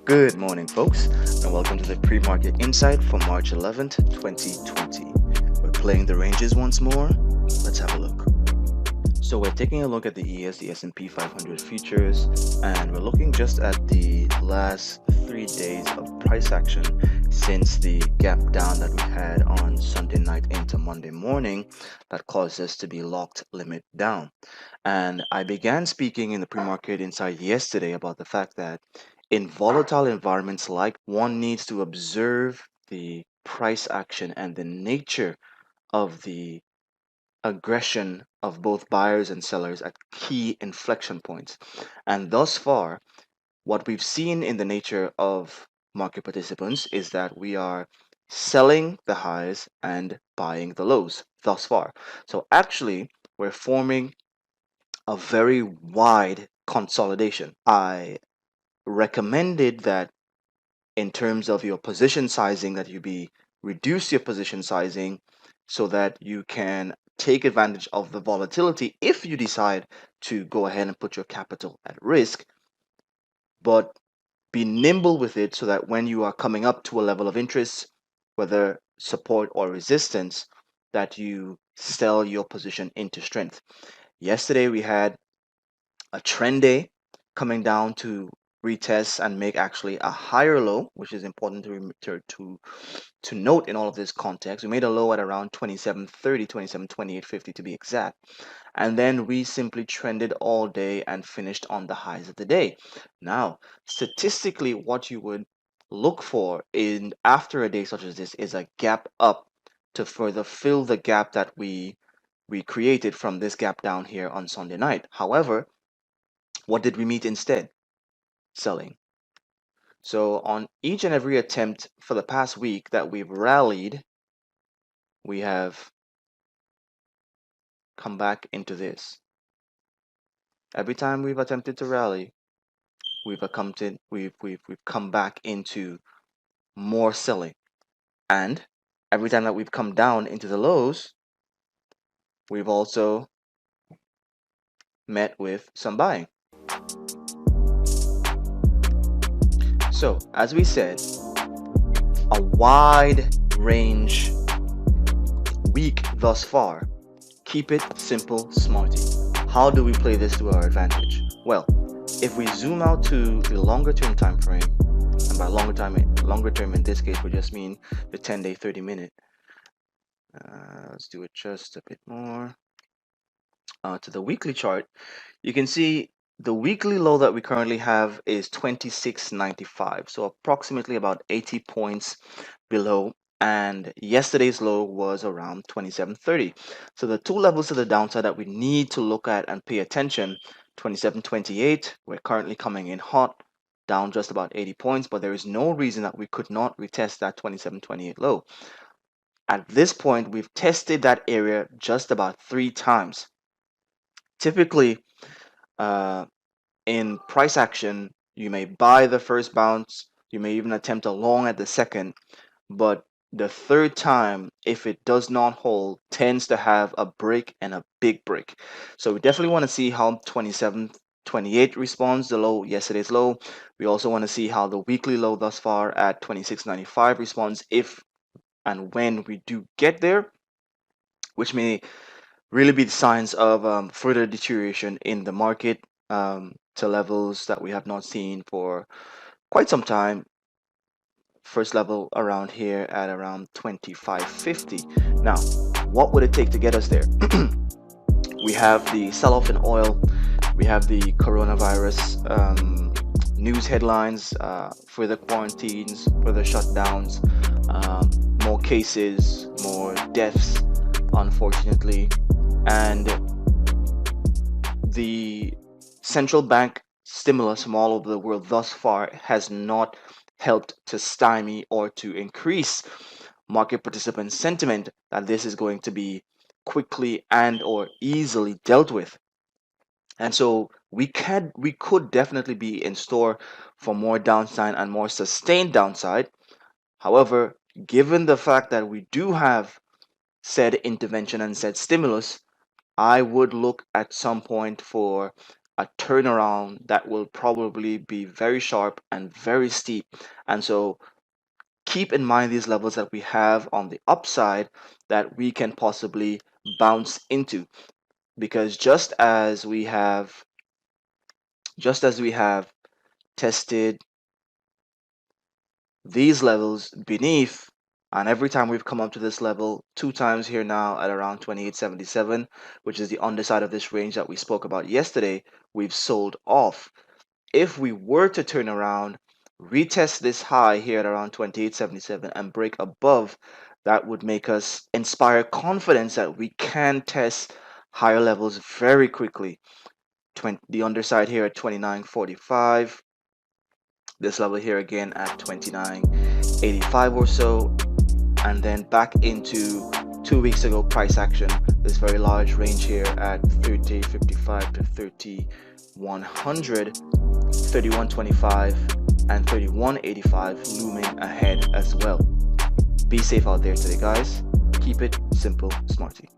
Good morning, folks, and welcome to the pre-market insight for March 11th, 2020. We're playing the ranges once more. Let's have a look. So we're taking a look at the S&P 500 futures, and we're looking just at the last 3 days of price action since the gap down that we had on Sunday night into Monday morning that caused us to be locked limit down. And I began speaking in the pre-market insight yesterday about the fact that in volatile environments like one needs to observe the price action and the nature of the aggression of both buyers and sellers at key inflection points. And thus far, what we've seen in the nature of market participants is that we are selling the highs and buying the lows thus far. So actually, we're forming a very wide consolidation. I recommended that in terms of your position sizing that you be reduce your position sizing so that you can take advantage of the volatility if you decide to go ahead and put your capital at risk, but be nimble with it so that when you are coming up to a level of interest, whether support or resistance, that you sell your position into strength. Yesterday we had a trend day coming down to retest and make actually a higher low, which is important to note in all of this context. We made a low at around 27.30, 27.28.50 to be exact. And then we simply trended all day and finished on the highs of the day. Now, statistically, what you would look for in after a day such as this is a gap up to further fill the gap that we created from this gap down here on Sunday night. However, what did we meet instead? Selling. So on each and every attempt for the past week that we've rallied, we have come back into this. Every time we've attempted to rally, we've come back into more selling. And every time that we've come down into the lows, we've also met with some buying. So, as we said, a wide range week thus far. Keep it simple, smarty. How do we play this to our advantage? Well, if we zoom out to the longer term time frame, and by longer term in this case we just mean the 10-day, 30-minute. Let's do it just a bit more. To the weekly chart, you can see the weekly low that we currently have is 26.95, so approximately about 80 points below, and yesterday's low was around 27.30. So the two levels to the downside that we need to look at and pay attention: 27.28, we're currently coming in hot, down just about 80 points, but there is no reason that we could not retest that 27.28 low. At this point, we've tested that area just about 3 times. Typically, in price action, you may buy the first bounce, you may even attempt a long at the second, but the third time, if it does not hold, tends to have a break and a big break. So we definitely want to see how 27.28 responds, the low, yesterday's low. We also want to see how the weekly low thus far at 26.95 responds if and when we do get there, which may really be the signs of further deterioration in the market to levels that we have not seen for quite some time. First level around here at around 25.50. Now, what would it take to get us there? We have the sell-off in oil, we have the coronavirus news headlines, further quarantines, further shutdowns, more cases, more deaths, unfortunately, and the central bank stimulus from all over the world thus far has not helped to stymie or to increase market participant sentiment that this is going to be quickly and or easily dealt with. And so we could definitely be in store for more downside and more sustained downside. However, given the fact that we do have said intervention and said stimulus, I would look at some point for a turnaround that will probably be very sharp and very steep. And so keep in mind these levels that we have on the upside that we can possibly bounce into, because just as we have tested these levels beneath, and every time we've come up to this level two times here now at around 28.77, which is the underside of this range that we spoke about yesterday, we've sold off. If we were to turn around, retest this high here at around 28.77 and break above, that would make us inspire confidence that we can test higher levels very quickly. The underside here at 29.45, this level here again at 29.85 or so, and then back into 2 weeks ago price action, this very large range here at 30.55 to 3100, 31.25 and 31.85 looming ahead as well. Be safe out there today, guys. Keep it simple, smarty.